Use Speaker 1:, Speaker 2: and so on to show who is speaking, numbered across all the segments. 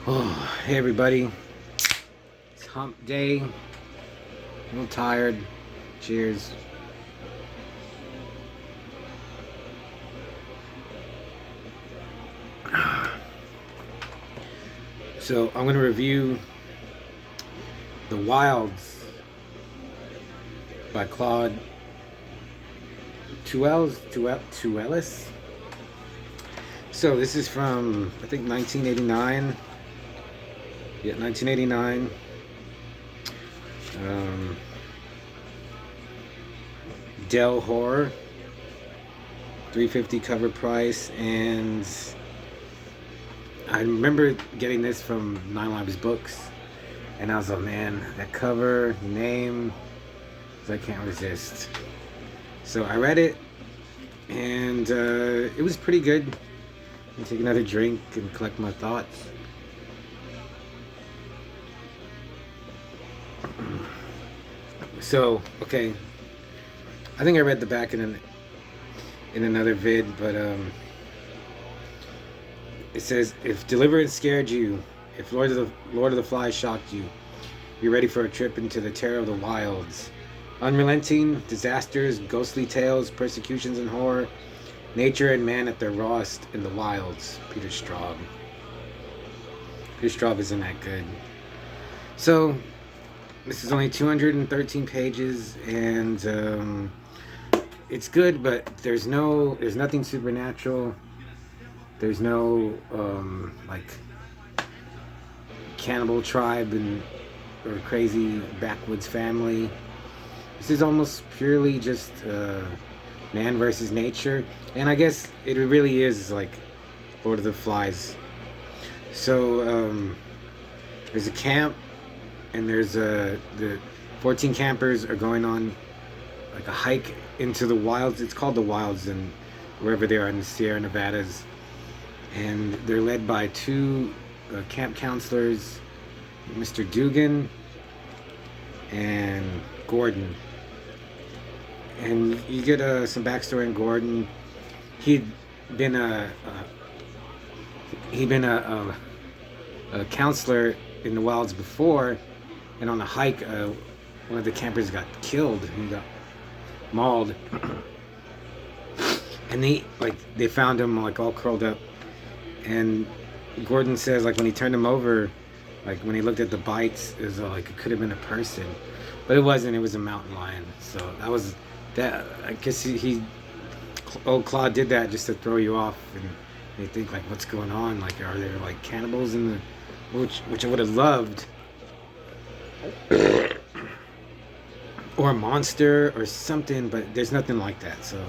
Speaker 1: Oh, hey everybody. It's hump day. A little tired. Cheers. So I'm gonna review The Wilds by Claude Teweles. So this is from I think 1989. Yeah, 1989. Dell Horror, $3.50 cover price, and I remember getting this from Nine Lives Books, and I was like, man, that cover, name, I can't resist. So I read it, and it was pretty good. I'll take another drink and collect my thoughts. So, okay, I think I read the back in another vid, but it says, if Deliverance scared you, if Lord of the Flies shocked you, be ready for a trip into the terror of the wilds. Unrelenting disasters, ghostly tales, persecutions and horror, nature and man at their rawest in the wilds. Peter Straub. Peter Straub isn't that good. So this is only 213 pages, and it's good, but there's nothing supernatural. There's no like cannibal tribe or crazy backwoods family. This is almost purely just man versus nature, and I guess it really is like Lord of the Flies. So there's a camp, and there's the 14 campers are going on like a hike into the wilds. It's called the Wilds, and wherever they are in the Sierra Nevadas, and they're led by two camp counselors, Mr. Dugan and Gordon. And you get some backstory on Gordon. He'd been a counselor in the wilds before, and on a hike, one of the campers got killed. He got mauled, and they found him like all curled up. And Gordon says, like, when he turned him over, like when he looked at the bites, it was like it could have been a person, but it wasn't. It was a mountain lion. So that was that. I guess Claude did that just to throw you off, and they think like, what's going on? Like, are there like cannibals in the which I would have loved, or a monster or something, but there's nothing like that. So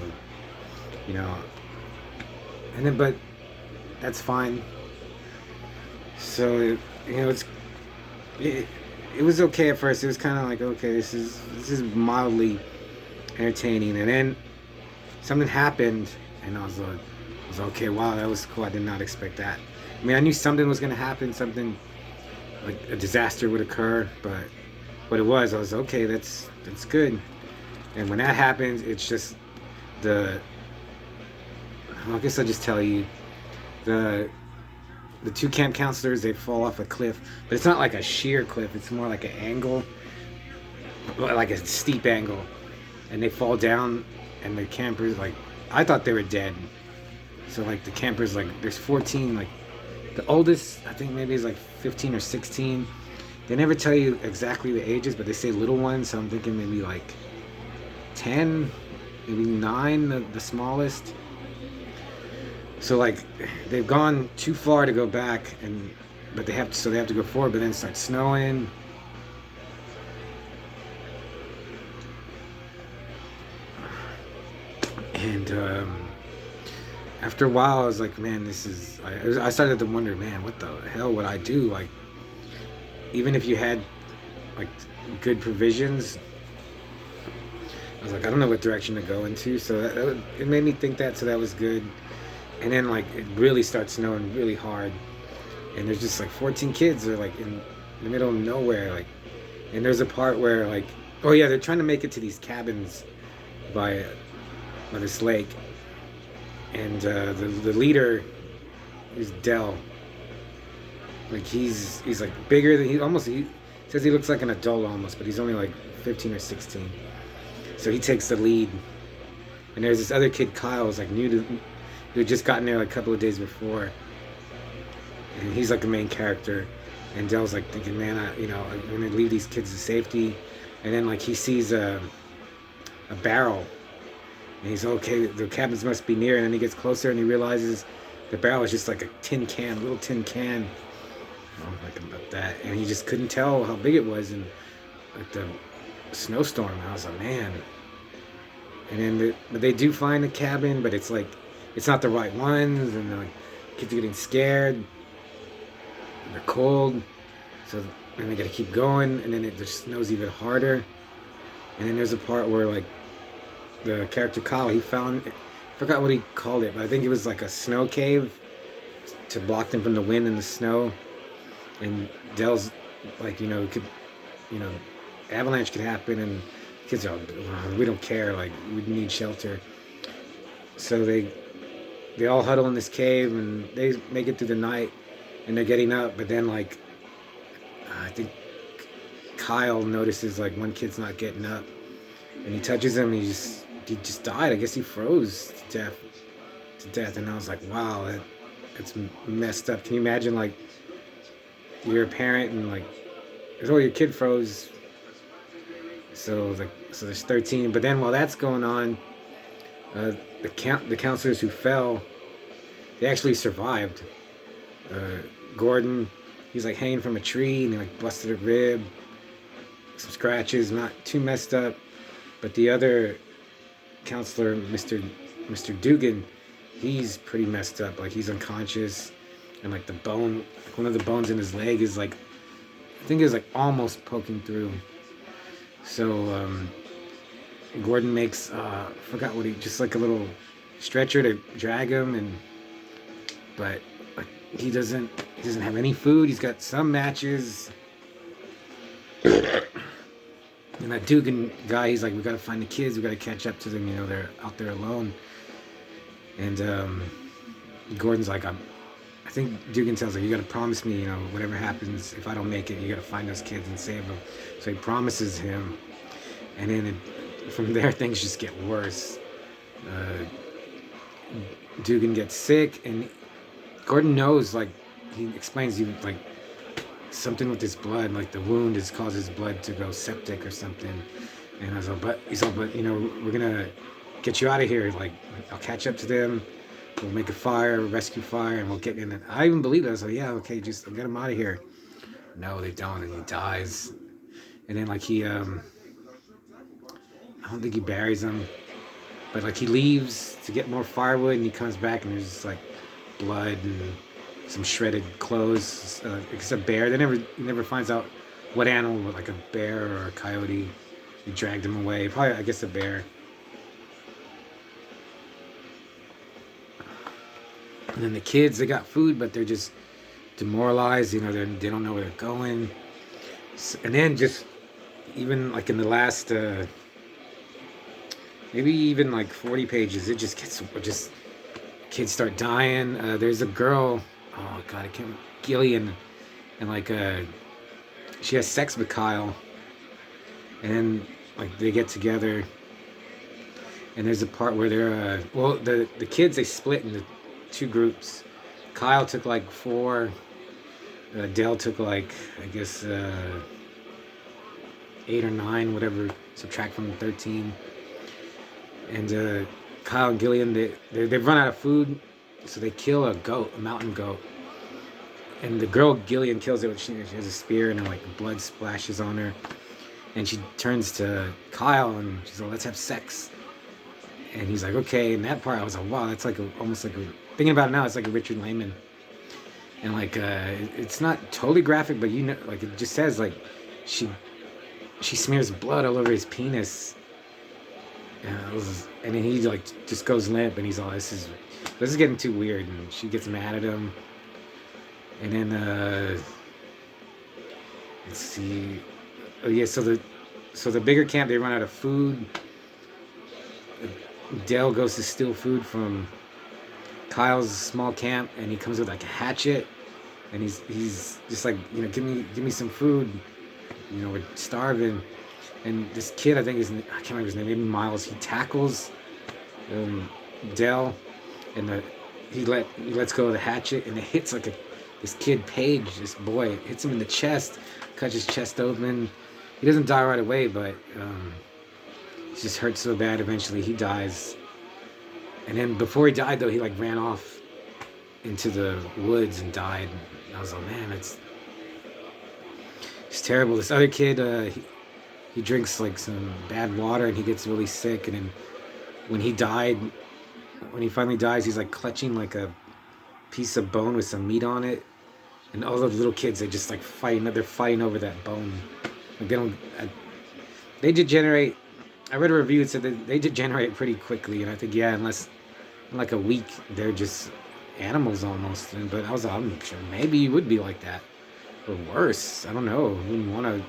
Speaker 1: and then but that's fine. So it was okay at first. It was kind of like, okay, this is mildly entertaining, and then something happened, and I was okay. Wow, that was cool. I did not expect that. I mean, I knew something was gonna happen, something like a disaster would occur, but what it was, I was okay. That's good. And when that happens, it's just I guess I'll just tell you, the two camp counselors, they fall off a cliff, but it's not like a sheer cliff. It's more like an angle, like a steep angle, and they fall down, and the campers, like, I thought they were dead. So like the campers, like, there's 14, like the oldest I think maybe is like 15 or 16. They never tell you exactly the ages, but they say little ones, so I'm thinking maybe like 10, maybe 9, the smallest. So like they've gone too far to go back, but they have to go forward, but then it starts snowing. And after a while, I was like, man, I started to wonder, man, what the hell would I do? Like, even if you had like good provisions, I was like, I don't know what direction to go into. So it made me think that. So that was good. And then like it really starts snowing really hard, and there's just like 14 kids are like in the middle of nowhere, like, and there's a part where like, oh yeah, they're trying to make it to these cabins by this lake, and the leader is Dell, like he's like bigger than he says he looks like an adult almost, but he's only like 15 or 16. So he takes the lead. And there's this other kid, Kyle, who's like who had just gotten there like a couple of days before, and he's like the main character. And Dell's like thinking, man, I'm gonna leave these kids to safety. And then like he sees a barrel, and he's okay. The cabins must be near. And then he gets closer and he realizes the barrel is just like a little tin can. Oh, like about that, and he just couldn't tell how big it was, and like the snowstorm. I was like, man. And then but they do find the cabin, but it's like it's not the right ones, and like kids are getting scared. They're cold, so then they gotta keep going, and then it just snows even harder. And then there's a part where like the character Kyle, he found, I forgot what he called it, but I think it was like a snow cave to block them from the wind and the snow. And Dell's like, you know, avalanche could happen, and kids are, we don't care, like we need shelter. So they all huddle in this cave, and they make it through the night, and they're getting up. But then like I think Kyle notices like one kid's not getting up, and he touches him, and he just died. I guess he froze to death. And I was like, wow, that's messed up. Can you imagine like you're a parent and like your kid froze. So there's 13. But then while that's going on, the counselors who fell, they actually survived. Gordon, he's like hanging from a tree, and he like busted a rib, some scratches, not too messed up. But the other counselor, Mr. Dugan, he's pretty messed up. Like he's unconscious, and like one of the bones in his leg is like, I think it's like almost poking through. So Gordon makes forgot what just like a little stretcher to drag him, but like he doesn't have any food. He's got some matches. And that Dugan guy, he's like, we gotta find the kids, we gotta catch up to them, they're out there alone. And Gordon's like, I think Dugan tells her, you gotta promise me, whatever happens, if I don't make it, you gotta find those kids and save them. So he promises him, and then from there things just get worse. Dugan gets sick, and Gordon knows, like, he explains, like, something with his blood, like the wound has caused his blood to go septic or something. And I was like, but we're gonna get you out of here. Like, I'll catch up to them. We'll make a fire, rescue fire, and we'll get in. I even believed it. I was like, yeah, okay, just get him out of here. No, they don't, and he dies. And then like I don't think he buries him, but like he leaves to get more firewood, and he comes back, and there's just like blood and some shredded clothes. It's a bear. He never finds out what animal, like a bear or a coyote. He dragged him away. Probably, I guess, a bear. And then the kids, they got food, but they're just demoralized. They don't know where they're going. And then just even like in the last, maybe even like 40 pages, it just gets kids start dying. There's a girl. Oh God, I can't. Gillian, and like she has sex with Kyle, and then like they get together, and there's a part where they're the kids, they split into two groups. Kyle took like 4. Dale took like, I guess 8 or 9, whatever. Subtract from 13. And Kyle and Gillian, they've run out of food, so they kill a mountain goat. And the girl Gillian kills it. She has a spear, and then like blood splashes on her. And she turns to Kyle, and she's like, "Let's have sex." And he's like, "Okay." And that part, I was like, "Wow, that's like almost like thinking about it now, it's like a Richard Lehman." And like it's not totally graphic, but like it just says like she smears blood all over his penis. And then he like just goes limp, and he's all, this is getting too weird. And she gets mad at him. And then let's see. Oh yeah, so the bigger camp, they run out of food. Dale goes to steal food from Kyle's small camp, and he comes with like a hatchet, and he's just like, give me some food. We're starving. And this kid, I think I can't remember his name, maybe Miles. He tackles um, Dell, and he lets go of the hatchet, and it hits like this kid Paige, this boy, it hits him in the chest, cuts his chest open. He doesn't die right away, but he just hurts so bad. Eventually, he dies. And then before he died, though, he like ran off into the woods and died. And I was like, man, it's terrible. This other kid, he drinks like some bad water and he gets really sick. And then when he died, when he finally dies, he's like clutching like a piece of bone with some meat on it. And all the little kids, they're just like fighting. They're fighting over that bone. Like they degenerate. I read a review that said that they degenerate pretty quickly, and I think unless in like a week they're just animals almost. But I'm sure maybe you would be like that, or worse. I don't know. I wouldn't want to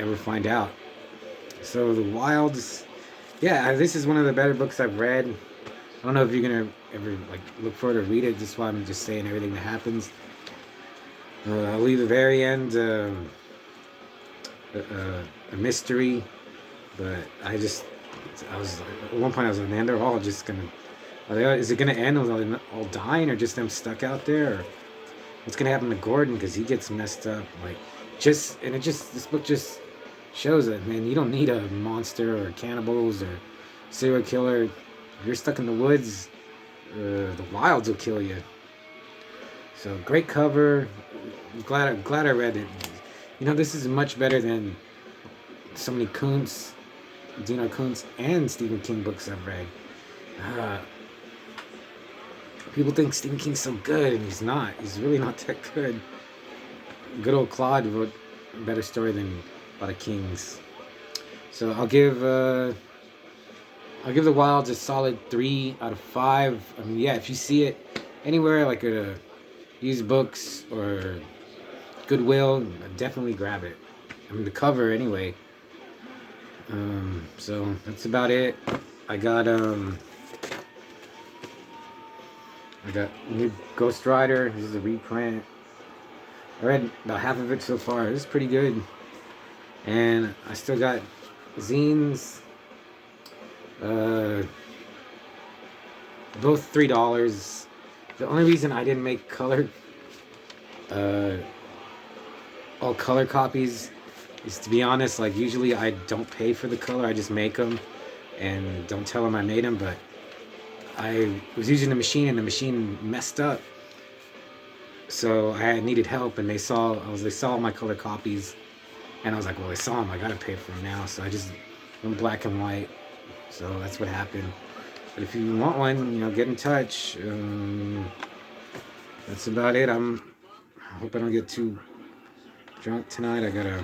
Speaker 1: ever find out. So the Wilds, yeah, this is one of the better books I've read. I don't know if you're gonna ever like look for it or read it. That's why I'm just saying everything that happens. I'll leave the very end a mystery, but I was at one point I was like, man, they're all just gonna. Is it gonna end with them all dying, or just them stuck out there? Or what's gonna happen to Gordon because he gets messed up? Like, this book just shows that, man, you don't need a monster or cannibals or serial killer. If you're stuck in the woods, the wilds will kill you. So great cover. Glad I read it. This is much better than so many Dino Koontz and Stephen King books I've read. People think Stephen King's so good, and he's not. He's really not that good. Good old Claude wrote a better story than a lot of Kings. So I'll give The Wilds a solid 3 out of 5. I mean, yeah, if you see it anywhere, like at a used books or Goodwill, definitely grab it. I mean, the cover anyway. So that's about it. I got new Ghost Rider. This is a reprint. I read about half of it so far. It's pretty good. And I still got zines. Both $3. The only reason I didn't make all color copies is, to be honest, like usually I don't pay for the color. I just make them and don't tell them I made them. But I was using the machine and the machine messed up, so I needed help. And they saw my color copies, and I was like, well, they saw them. I gotta pay for them now. So I just went black and white. So that's what happened. But if you want one, get in touch. That's about it. I hope I don't get too drunk tonight. I gotta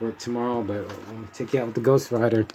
Speaker 1: work tomorrow, but I'll take you out with the Ghost Rider.